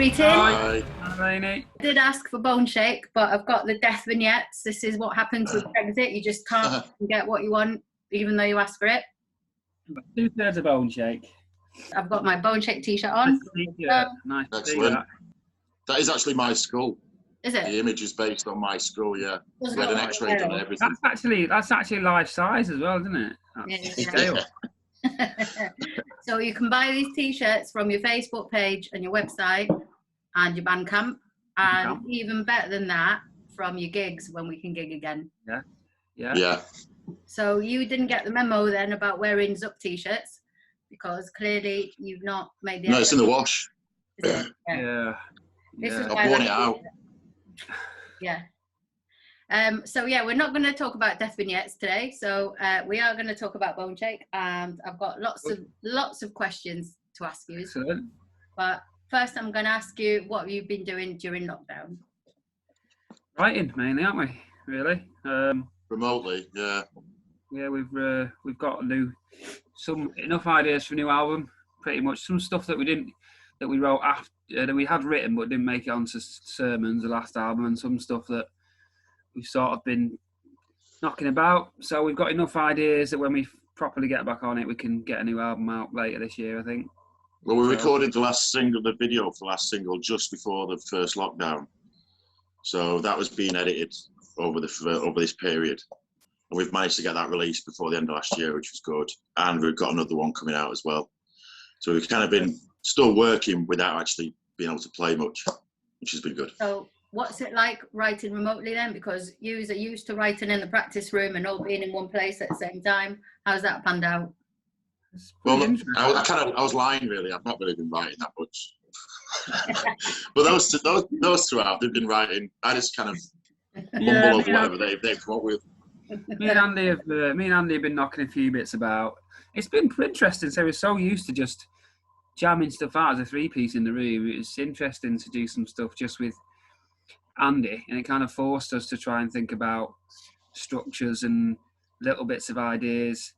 Greetings. Hi. Hi, I did ask for bone shake, but I've got the death vignettes. This is what happens with Brexit. You just can't get what you want, even though you ask for it. 2/3 of bone shake. I've got my bone shake t-shirt on. Nice. Excellent. That is actually my skull. Is it? The image is based on my skull, yeah. We had an X-ray done and everything. That's actually life size as well, isn't it? Yeah. So you can buy these t-shirts from your Facebook page and your website and your Bandcamp, and even better than that, from your gigs when we can gig again. Yeah. So you didn't get the memo then about wearing Zup t-shirts, because clearly you've not made the. No, it's in the wash. Is it? Yeah. This is I've worn it out. Yeah. So yeah, we're not going to talk about death vignettes today. So we are going to talk about bone shake, and I've got lots of questions to ask you. Excellent. But first, I'm going to ask you what you've been doing during lockdown. Writing mainly, aren't we? Really? Remotely, yeah. Yeah, we've got enough ideas for a new album. Pretty much some stuff that we wrote after that we had written but didn't make it onto sermons, the last album, and some stuff that we've sort of been knocking about. So we've got enough ideas that when we properly get back on it, we can get a new album out later this year, I think. Well, we recorded the video for the last single just before the first lockdown. So that was being edited over this period. And we've managed to get that released before the end of last year, which was good. And we've got another one coming out as well. So we've kind of been still working without actually being able to play much, which has been good. So what's it like writing remotely then? Because you are used to writing in the practice room and all being in one place at the same time. How's that panned out? Well, I was lying really. I've not really been writing that much. But those two they've been writing. I just kind of mumble over whatever they've come up with. Me and Andy have been knocking a few bits about. It's been interesting. So we're so used to just jamming stuff out as a three-piece in the room. It's interesting to do some stuff just with Andy, and it kind of forced us to try and think about structures and little bits of ideas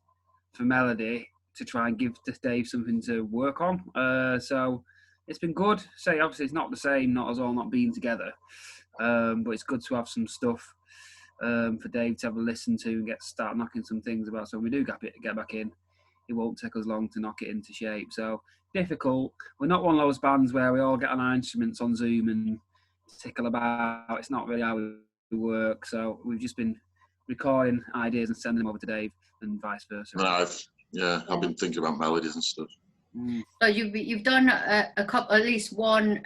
for melody to try and give Dave something to work on. So it's been good. Say obviously it's not the same, not us all not being together, but it's good to have some stuff for Dave to have a listen to and start knocking some things about. So when we do get back in, it won't take us long to knock it into shape. So difficult. We're not one of those bands where we all get on our instruments on Zoom and tickle about. It's not really how we work. So we've just been recording ideas and sending them over to Dave, and vice versa. I've been thinking about melodies and stuff. So you've done a couple, at least one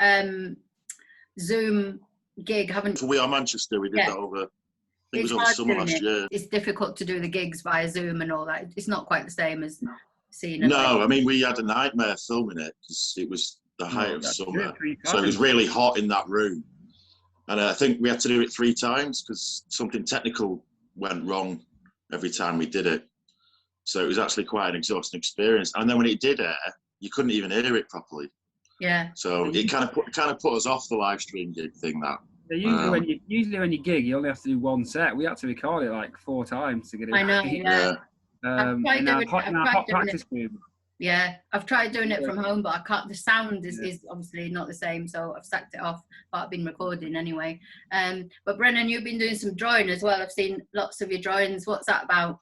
Zoom gig, haven't you? We Are Manchester. We did that over. I think it was over summer last year. It's difficult to do the gigs via Zoom and all that. It's not quite the same as seeing it. No, I mean, we had a nightmare filming it because it was the height of summer. So it was really hot in that room. And I think we had to do it 3 times because something technical went wrong every time we did it. So it was actually quite an exhausting experience. And then when it did air, you couldn't even hear it properly. Yeah. So it kind of put us off the live stream gig thing. Usually when you gig, you only have to do one set. We had to record it like 4 times to get it. I know. Yeah. In our hot practice room. Yeah, I've tried doing it from home, but I can't. The sound is obviously not the same, so I've sacked it off. But I've been recording anyway. But Brennan, you've been doing some drawing as well. I've seen lots of your drawings. What's that about?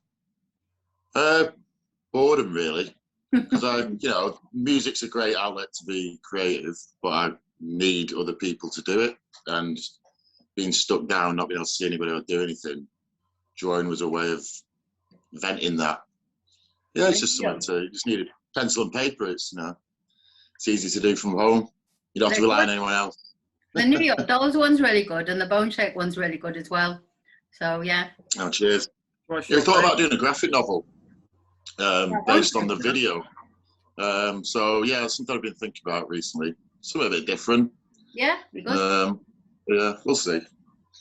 Boredom, really. Because music's a great outlet to be creative, but I need other people to do it. And being stuck down, not being able to see anybody or do anything, drawing was a way of venting that. Yeah, it's just something you just need a pencil and paper. It's easy to do from home. You don't have to rely on anyone else. The New York Dolls one's really good, and the Bone Shake one's really good as well. So yeah. Oh, cheers. You thought about doing a graphic novel based on the video. So yeah, that's something I've been thinking about recently. Something a bit different. Yeah, good. Yeah, we'll see.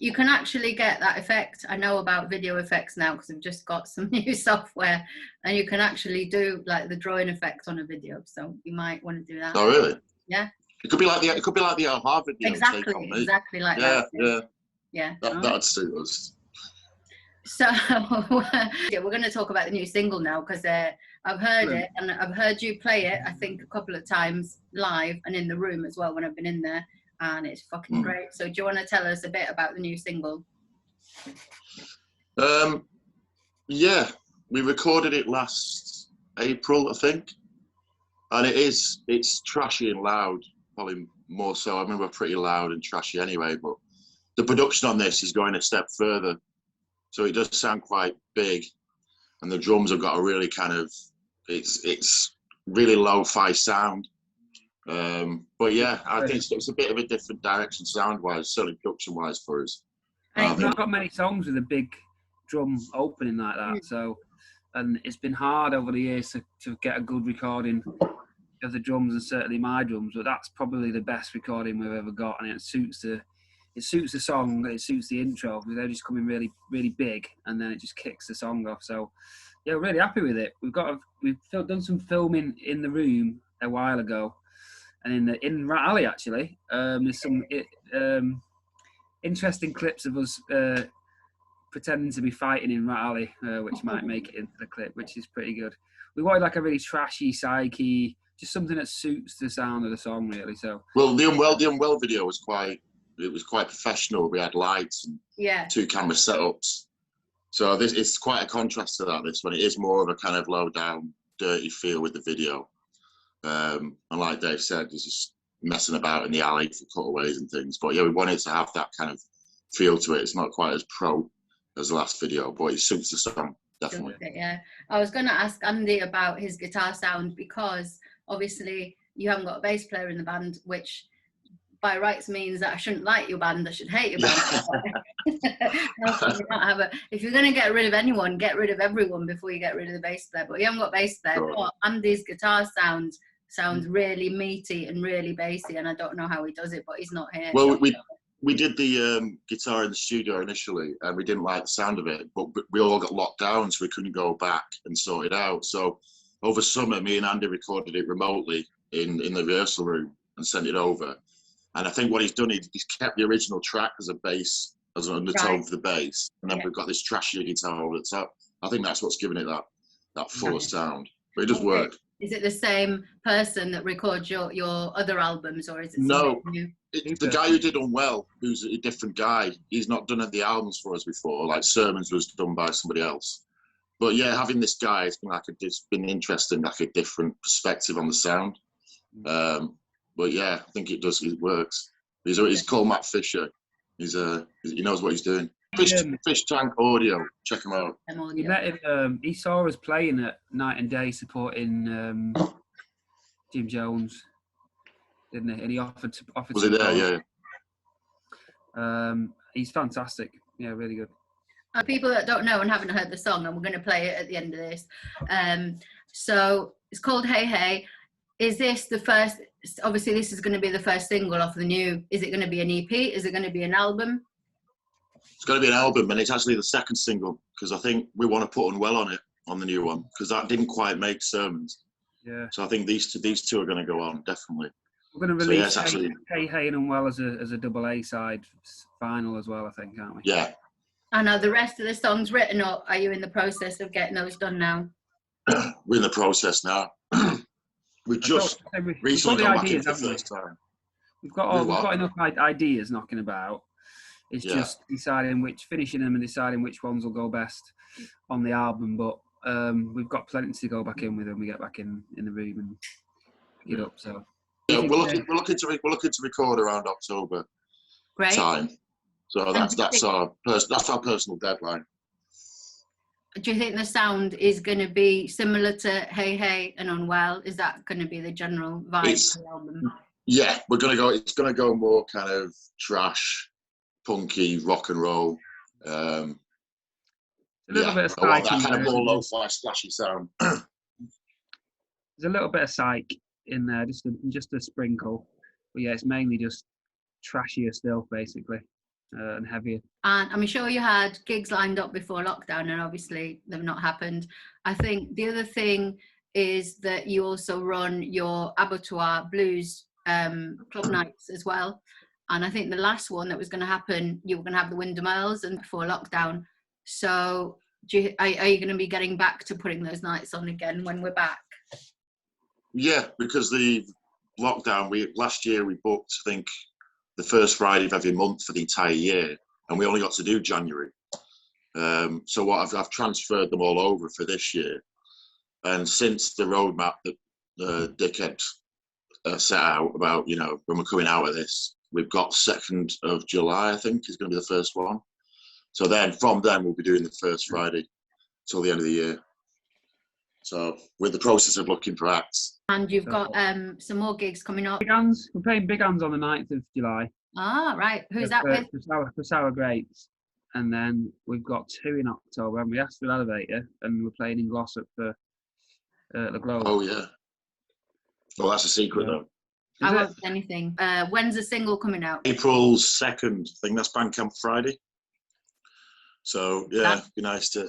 You can actually get that effect. I know about video effects now because I've just got some new software, and you can actually do like the drawing effect on a video. So you might want to do that. Oh, really? Yeah. It could be like the Harvard video. Exactly like that. Yeah. That'd suit us. So yeah, we're going to talk about the new single now, because I've heard it, and I've heard you play it, I think, a couple of times live and in the room as well when I've been in there, and it's fucking great. So do you want to tell us a bit about the new single? Yeah, we recorded it last April, I think, and it's trashy and loud, probably more so. I mean, we're pretty loud and trashy anyway, but the production on this is going a step further. So it does sound quite big, and the drums have got a really kind of, it's really lo-fi sound. But yeah, I think it's a bit of a different direction sound-wise, certainly production-wise for us. I've not got many songs with a big drum opening like that, so, and it's been hard over the years to get a good recording of the drums, and certainly my drums, but that's probably the best recording we've ever got, and it suits the song, it suits the intro. They're just coming really, really big, and then it just kicks the song off. So, yeah, we're really happy with it. We've done some filming in the room a while ago, and in Rat Alley actually. There's some interesting clips of us pretending to be fighting in Rat Alley, which might make it into the clip, which is pretty good. We wanted like a really trashy, psyche, just something that suits the sound of the song, really. So, well, the Unwell video was quite professional. We had lights and 2 camera setups. So it's quite a contrast to that. This one, it is more of a kind of low down, dirty feel with the video. And like Dave said, there's just messing about in the alley for cutaways and things. But yeah, we wanted to have that kind of feel to it. It's not quite as pro as the last video, but it suits the song, definitely. Yeah, I was going to ask Andy about his guitar sound, because obviously you haven't got a bass player in the band, which by rights means that I shouldn't like your band, I should hate your band. If you're going to get rid of anyone, get rid of everyone before you get rid of the bass player. But you haven't got a bass player. Sure. But Andy's guitar sounds really meaty and really bassy, and I don't know how he does it, but he's not here. Well, we did the guitar in the studio initially, and we didn't like the sound of it, but we all got locked down, so we couldn't go back and sort it out. So over summer, me and Andy recorded it remotely in the rehearsal room and sent it over. And I think what he's done, he's kept the original track as a bass, as an undertone for the bass, and then we've got this trashy guitar over the top. I think that's what's given it that fuller sound. But it does work. Is it the same person that records your other albums, or is it no? New? It's the guy who did Unwell, who's a different guy. He's not done the albums for us before. Like Sermons was done by somebody else. But yeah, having this guy, it's been interesting, like a different perspective on the sound. But yeah, I think it works. He's called Matt Fisher. He knows what he's doing. Fish Tank Audio, check him out. We met him. He saw us playing at Night and Day supporting Jim Jones, didn't he? And he offered. Was he there? Yeah. He's fantastic. Yeah, really good. People that don't know and haven't heard the song, and we're going to play it at the end of this. So it's called Hey Hey. Is this the first? Obviously, this is going to be the first single off the new. Is it going to be an EP? Is it going to be an album? It's going to be an album, and it's actually the second single, because I think we want to put Unwell on it, on the new one, because that didn't quite make Sermons. Yeah. So I think these two are going to go on, definitely. We're going to release Hey Hey and Unwell as a double A side final as well, I think, aren't we? Yeah. And are the rest of the songs written, or are you in the process of getting those done now? We're in the process now. We've just recently gone back in for the first time. We've got enough ideas knocking about. It's just finishing them and deciding which ones will go best on the album. But we've got plenty to go back in with when we get back in the room and get up. So yeah, we're looking to record around October time. So that's our personal deadline. Do you think the sound is going to be similar to Hey Hey and Unwell? Is that going to be the general vibe of the album? Yeah, it's going to go more kind of trash, punky, rock and roll. A little bit of psych. That kind of more lo-fi, splashy sound. There's a little bit of psych in there, just a sprinkle. But yeah, it's mainly just trashier still, basically. And heavier. And I'm sure you had gigs lined up before lockdown, and obviously they've not happened. I think the other thing is that you also run your Abattoir Blues club nights as well. And I think the last one that was going to happen, you were going to have the Wyndham Earls and before lockdown. So are you going to be getting back to putting those nights on again when we're back? Yeah, because the lockdown, last year we booked, I think, the first Friday of every month for the entire year, and we only got to do January. So what I've transferred them all over for this year. And since the roadmap that Dick had set out about, when we're coming out of this, we've got 2nd of July, I think, is going to be the first one. So then from then we'll be doing the first Friday till the end of the year. So with the process of looking for acts. And you've got some more gigs coming up. Big Hands. We're playing Big Hands on the 9th of July. Ah, right. Who's that with? For Sour Grapes. And then we've got 2 in October. And we asked for the Elevator, and we're playing in Glossop for the Globe. Oh, yeah. Well, that's a secret, though. I won't say anything. When's the single coming out? April 2nd. I think that's Bandcamp Friday. So, yeah, it'd be nice to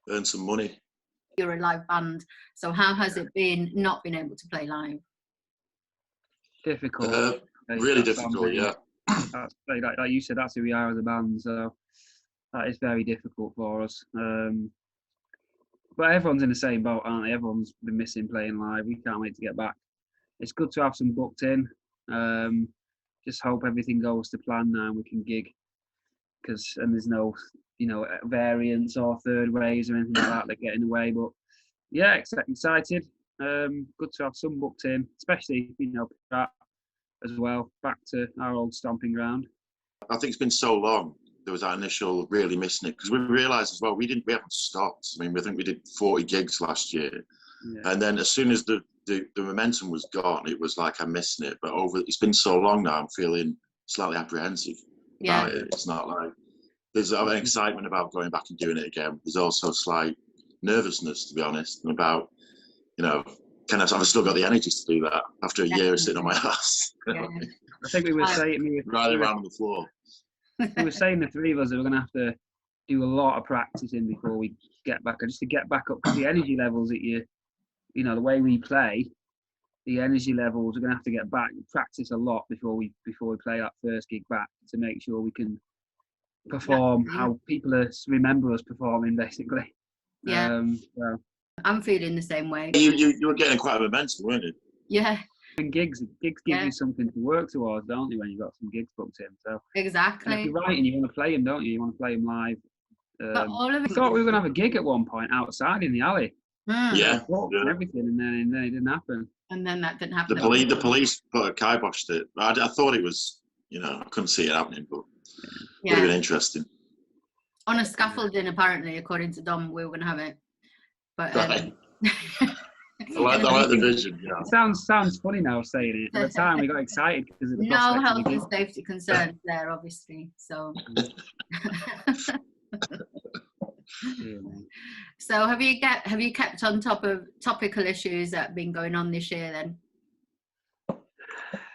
earn some money. You're a live band. So how has it been not being able to play live? Difficult. Really difficult, yeah. That's, like you said, that's who we are as a band. So that is very difficult for us. But everyone's in the same boat, aren't they? Everyone's been missing playing live. We can't wait to get back. It's good to have some booked in. Just hope everything goes to plan now and we can gig. And there's no, variants or third waves or anything like that get in the way. But yeah, excited. Good to have some booked in, especially, that as well, back to our old stomping ground. I think it's been so long. There was that initial really missing it, because we realised as well we haven't stopped. I mean, I think we did 40 gigs last year, and then as soon as the momentum was gone, it was like I'm missing it. But it's been so long now, I'm feeling slightly apprehensive about it. It's not like there's an excitement about going back and doing it again. There's also a slight nervousness, to be honest, and about I've still got the energy to do that after a year of sitting on my ass. I think we were saying riding around on the floor. We were saying, the three of us, that we're going to have to do a lot of practicing before we get back, just to get back up, because the energy levels that the way we play, the energy levels, we're going to have to get back, practice a lot before we play that first gig back, to make sure we can perform how people remember us performing, basically. Yeah. I'm feeling the same way. You were getting quite a momentum, weren't you? Yeah. And gigs give you something to work towards, don't you, when you've got some gigs booked in? So exactly. And if you're writing, you want to play them, don't you? You want to play them live. But all of it. I thought we were going to have a gig at one point outside in the alley. Yeah. And everything, and then it didn't happen. And then that didn't happen. The police kiboshed it. I thought it was, I couldn't see it happening, but it would have been interesting. On a scaffolding, apparently, according to Dom, we were going to have it. But right. I like the vision. Yeah. It sounds funny now saying it. At the time, we got excited because of the no health and safety concerns there, obviously. So. So have you kept on top of topical issues that have been going on this year then?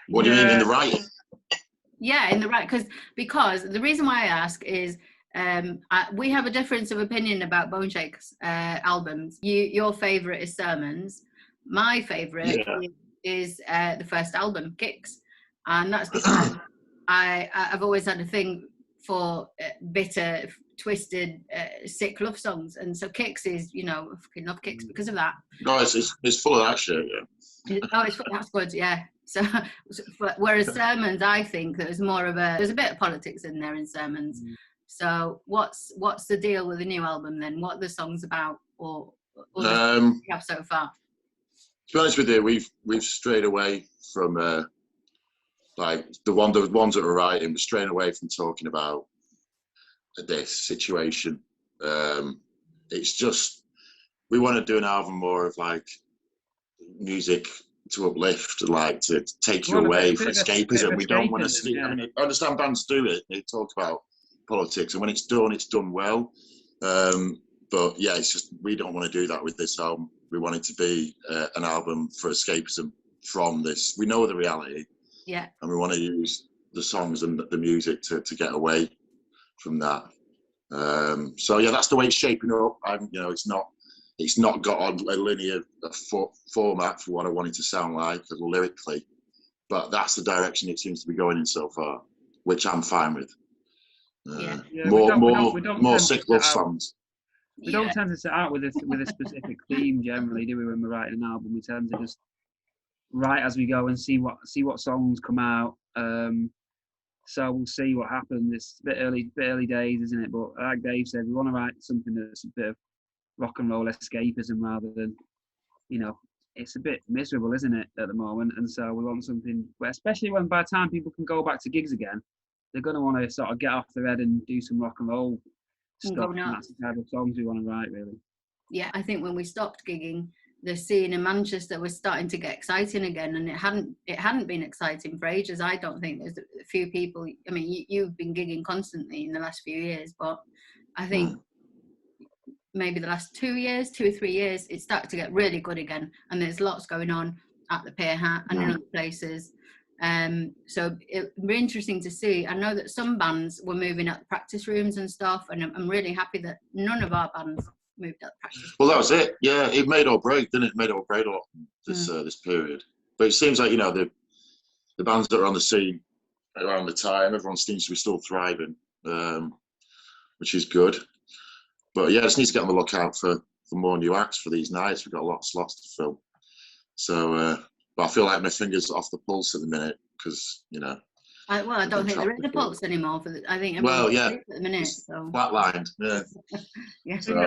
What do you mean in the writing? Yeah, in the right, because the reason why I ask is we have a difference of opinion about Bone Shake's albums. Your favourite is Sermons. My favourite is the first album, Kicks, and that's because I've always had a thing for bitter, twisted, sick love songs, and so Kicks is, I fucking love Kicks because of that. No, it's full of that shit, yeah. That's good, yeah. So, whereas Sermons, I think there's a bit of politics in there in Sermons. So, what's the deal with the new album then? What are the songs about, or the you have so far? To be honest with you, we've strayed away from like the ones that we're writing. We're straying away from talking about this situation. It's just we want to do an album more of like music to uplift, like to take you away from escapism. We don't want to see. I mean, I understand bands do it. They talk about politics, and when it's done well. But yeah, it's just we don't want to do that with this album. We want it to be an album for escapism from this. We know the reality, and we want to use the songs and the music to get away from that. So yeah, that's the way it's shaping up. It's not got a linear format for what I want it to sound like lyrically, but that's the direction it seems to be going in so far, which I'm fine with. Yeah. More sick love songs. We don't tend to set out with a specific theme generally, do we? When we're writing an album, we tend to just write as we go and see what songs come out. So we'll see what happens. It's a bit early days, isn't it? But like Dave said, we want to write something that's a bit of rock and roll escapism rather than, it's a bit miserable, isn't it, at the moment? And so we want something, especially when by the time people can go back to gigs again, they're going to want to sort of get off their head and do some rock and roll stuff. And that's the type of songs we want to write, really. Yeah, I think when we stopped gigging, the scene in Manchester was starting to get exciting again, and it hadn't been exciting for ages. I don't think there's a few people. I mean, you've been gigging constantly in the last few years, but I think maybe the last 2 or 3 years, it started to get really good again, and there's lots going on at the Pier Hat and in other places. So it'll be interesting to see. I know that some bands were moving out the practice rooms and stuff, and I'm really happy that none of our bands moved out the practice rooms. Well, that was it. Yeah, it made or break, didn't it? It made or break a lot this period. But it seems like, the bands that are on the scene around the time, everyone seems to be still thriving, which is good. But yeah, I just need to get on the lookout for more new acts for these nights. We've got a lot of slots to fill. So, but I feel like my fingers are off the pulse at the minute because, I don't think there is a pulse anymore. I think everyone's at the minute. So. Flatlined, yeah. Yeah. So, the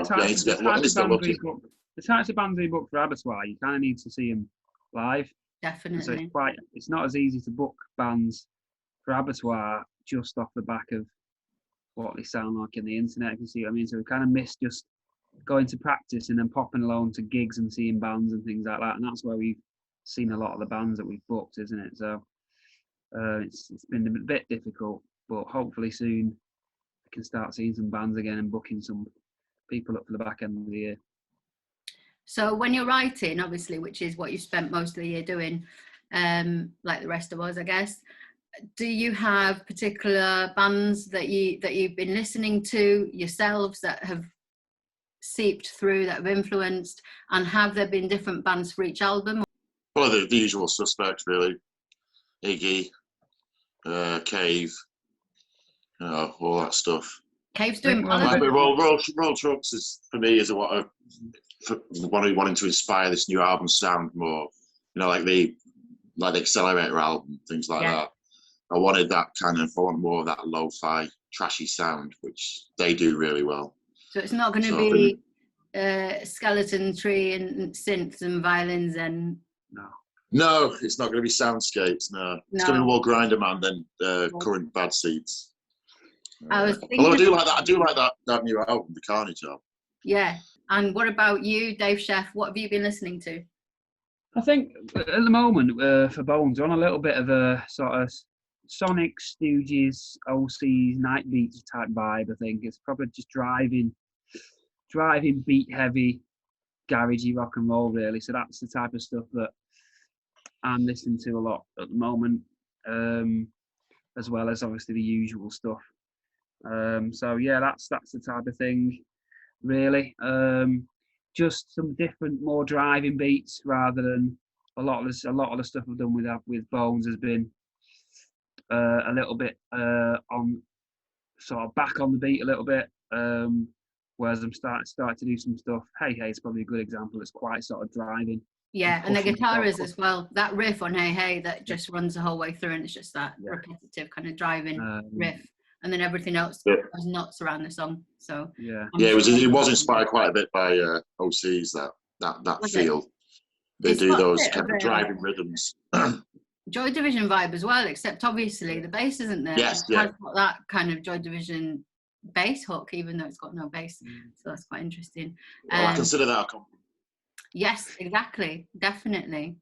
types of bands we book for Abattoir, you kind of need to see them live. Definitely. So it's not as easy to book bands for Abattoir just off the back of what they sound like in the internet, if you see what I mean. So we kind of miss just going to practice and then popping along to gigs and seeing bands and things like that. And that's where we've seen a lot of the bands that we've booked, isn't it? So it's been a bit difficult, but hopefully soon we can start seeing some bands again and booking some people up for the back end of the year. So when you're writing, obviously, which is what you spent most of the year doing, like the rest of us, I guess, do you have particular bands that you've been listening to yourselves that have seeped through, that have influenced, and have there been different bands for each album? Well, the usual suspects, really. Iggy, Cave, all that stuff. Cave's doing Roll Trucks is, for me, is wanting to inspire this new album sound more. Like the Accelerator album, things like that. I wanted more of that lo-fi, trashy sound, which they do really well. So it's not going to be skeleton tree and synths and violins and... No, it's not going to be soundscapes, no. It's going to be more Grinder Man than current Bad Seeds. Although I do like that new album, The Carnage album. Yeah. And what about you, Dave Sheff? What have you been listening to? I think at the moment, for Bones, we're on a little bit of a sort of Sonic, Stooges, OCs, Night Beats type vibe. I think it's probably just driving beat heavy, garagey rock and roll, really. So that's the type of stuff that I'm listening to a lot at the moment, as well as obviously the usual stuff. So yeah, that's the type of thing, really. Just some different, more driving beats rather than a lot of the stuff I've done with Bones has been a little bit on sort of back on the beat a little bit. Whereas I'm starting to do some stuff. Hey Hey is probably a good example. It's quite sort of driving. Yeah, and the guitar is as well. That riff on Hey Hey that just runs the whole way through, and it's just that repetitive kind of driving riff, and then everything else goes nuts around the song. So it was inspired quite a bit by OCs that feel. They do those kind of driving rhythms. Joy Division vibe as well, except obviously the bass isn't there. Yes, it has got that kind of Joy Division bass hook, even though it's got no bass. So that's quite interesting. Well, I consider that a compliment. Yes, exactly, definitely.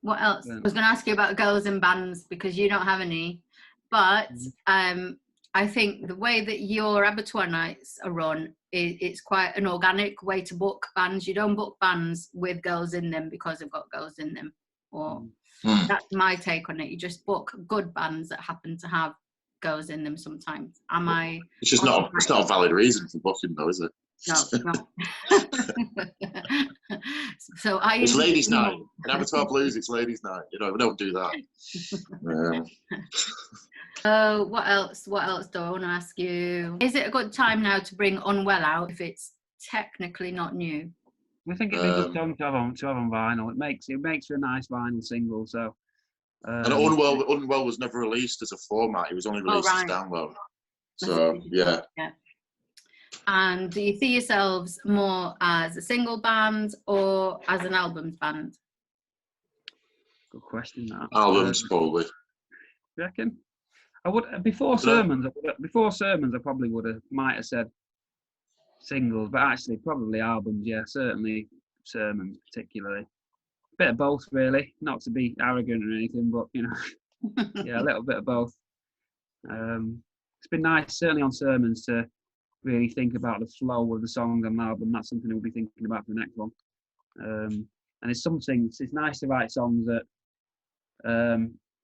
What else? I was going to ask you about girls in bands because you don't have any, but I think the way that your Abattoir nights are run, it's quite an organic way to book bands. You don't book bands with girls in them because they've got girls in them, or that's my take on it. You just book good bands that happen to have girls in them sometimes. It's just not a valid reason for booking, though, is it? No. So it's ladies' night. In Abattoir Blues, it's ladies' night. We don't do that. Oh, what else? What else do I want to ask you? Is it a good time now to bring Unwell out if it's technically not new? We think it'd be a good song to have on vinyl. It makes for a nice vinyl single. So. And Unwell was never released as a format. It was only released as download. So yeah. And do you see yourselves more as a single band or as an albums band? Good question. That albums probably. You reckon? I would before sermons. I probably might have said singles, but actually probably albums. Yeah, certainly sermons particularly. Bit of both, really. Not to be arrogant or anything, but you know, yeah, a little bit of both. It's been nice, certainly on sermons, to really think about the flow of the song on the album. That's something we'll be thinking about for the next one. And it's nice to write songs that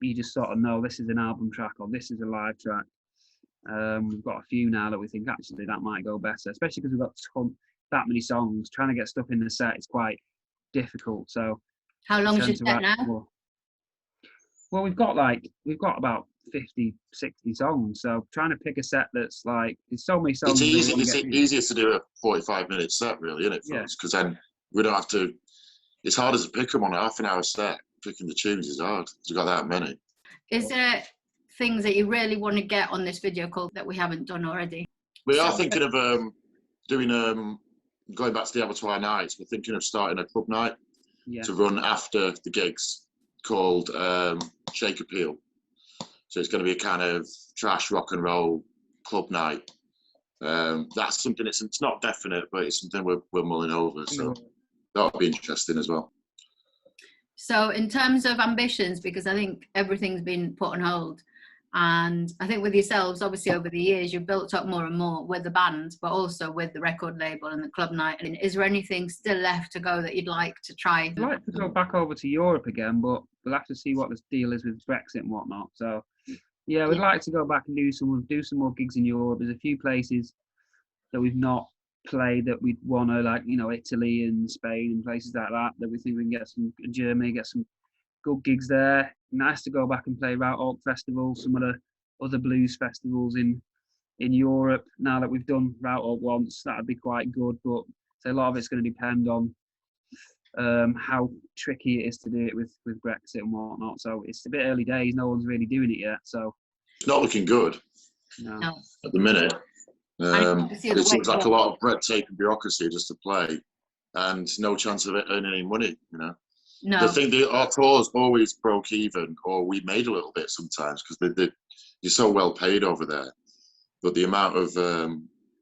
you just sort of know this is an album track or this is a live track. We've got a few now that we think actually that might go better, especially because we've got that many songs. Trying to get stuff in the set is quite difficult. So. How long is your set now? Well, we've got about 50, 60 songs. So trying to pick a set that's like, there's so many songs. It's easier to do a 45-minute set, really, isn't it? Because then we don't have to. It's harder to pick them on a half-an-hour set. Picking the tunes is hard. You've got that many. Is there things that you really want to get on this video call that we haven't done already? We are thinking of doing going back to the Abattoir nights. We're thinking of starting a club night. Yeah. To run after the gigs, called Shake Appeal. So it's going to be a kind of trash rock and roll club night. That's something it's not definite, but it's something we're mulling over. So that would be interesting as well. So in terms of ambitions, because I think everything's been put on hold, and I think with yourselves, obviously over the years, you've built up more and more with the band, but also with the record label and the club night. And is there anything still left to go that you'd like to try? I'd like to go back over to Europe again, but we'll have to see what the deal is with Brexit and whatnot. So, yeah, we'd like to go back and do some more gigs in Europe. There's a few places that we've not played that we'd want to, like, you know, Italy and Spain and places like that we think we can get some, Germany, get some good gigs there. Nice to go back and play Route Oak Festival, some of the other blues festivals in Europe. Now that we've done Route Oak once, that'd be quite good, but so a lot of it's going to depend on how tricky it is to do it with Brexit and whatnot. So it's a bit early days. No one's really doing it yet. So it's not looking good. No. At the minute. It seems like a lot of red tape and bureaucracy just to play, and no chance of it earning any money. You know. No. The thing, our tours always broke even, or we made a little bit sometimes because you're so well paid over there. But the amount of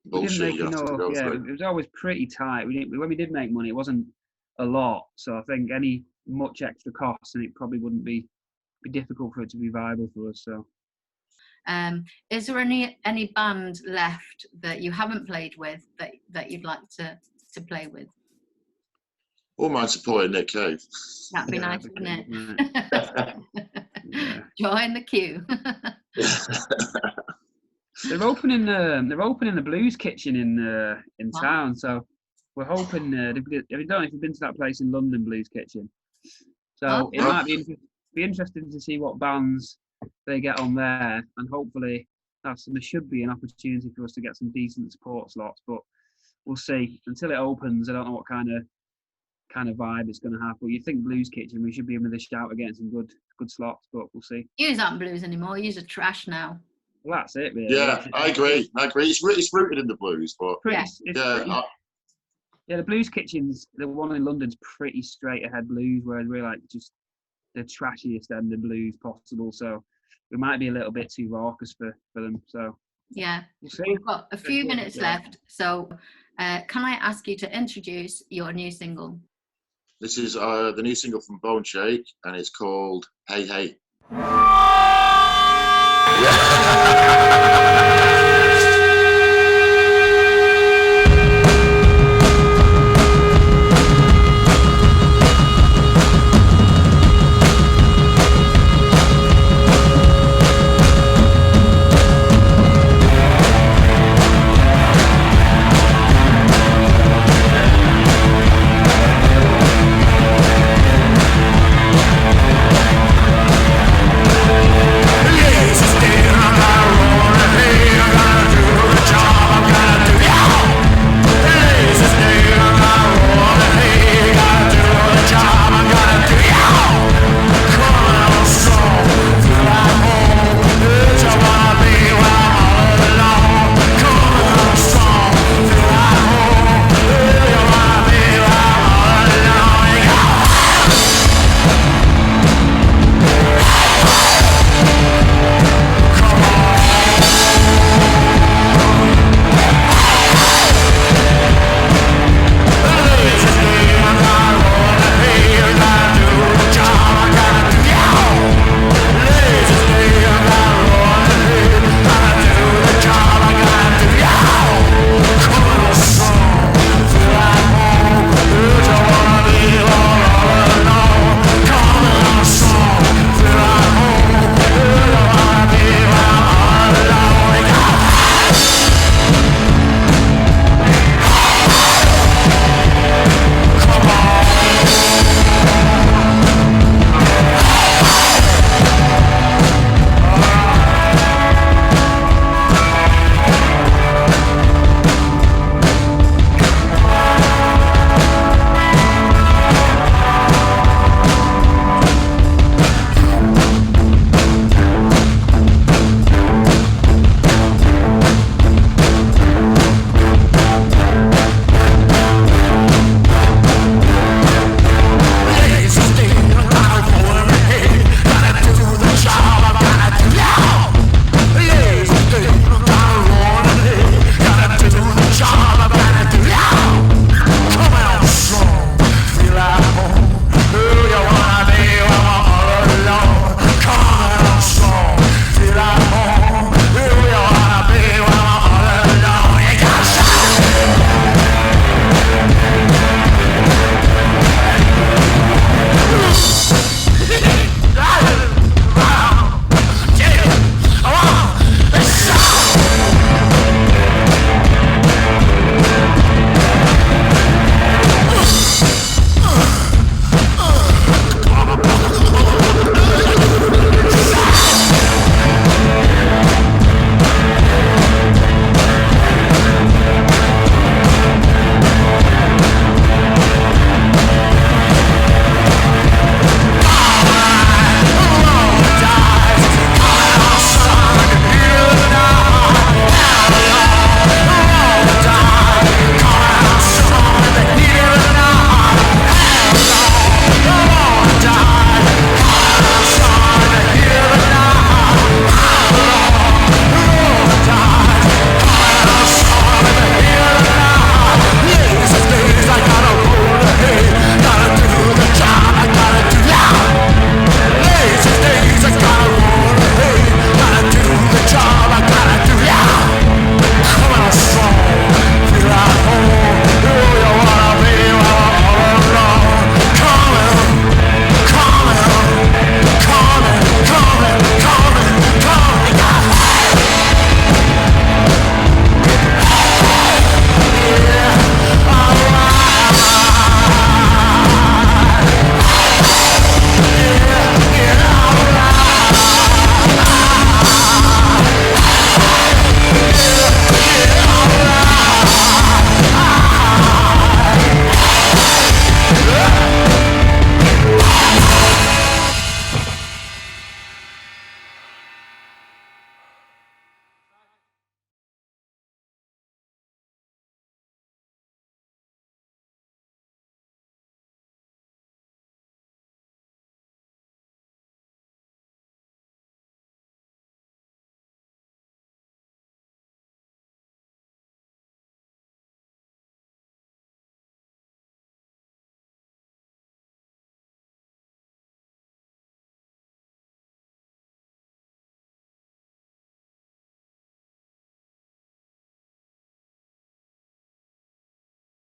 bullshit you have to go through. It was always pretty tight. When we did make money, it wasn't a lot. So I think any much extra costs, and it probably wouldn't be difficult for it to be viable for us. So. Is there any band left that you haven't played with that you'd like to play with? All mind supporting Nick Cave. That'd be nice, wouldn't it? Join the queue. They're opening the Blues Kitchen in town, so we're hoping. I don't know if you've been to that place in London, Blues Kitchen. So it might be interesting to see what bands they get on there, and hopefully there should be an opportunity for us to get some decent support slots. But we'll see. Until it opens, I don't know what kind of vibe it's going to have. But you think Blues Kitchen, we should be in with a shout at getting some good slots, but we'll see. Yous aren't blues anymore. Yous are trash now. Well, that's it, really. Yeah, I agree. It's rooted in the blues, but the Blues Kitchen's, the one in London's pretty straight ahead blues, whereas we're like just the trashiest end of blues possible. So we might be a little bit too raucous for them. So yeah, we've got a few minutes left. So can I ask you to introduce your new single? This is the new single from Bone Shake, and it's called Hey Hey.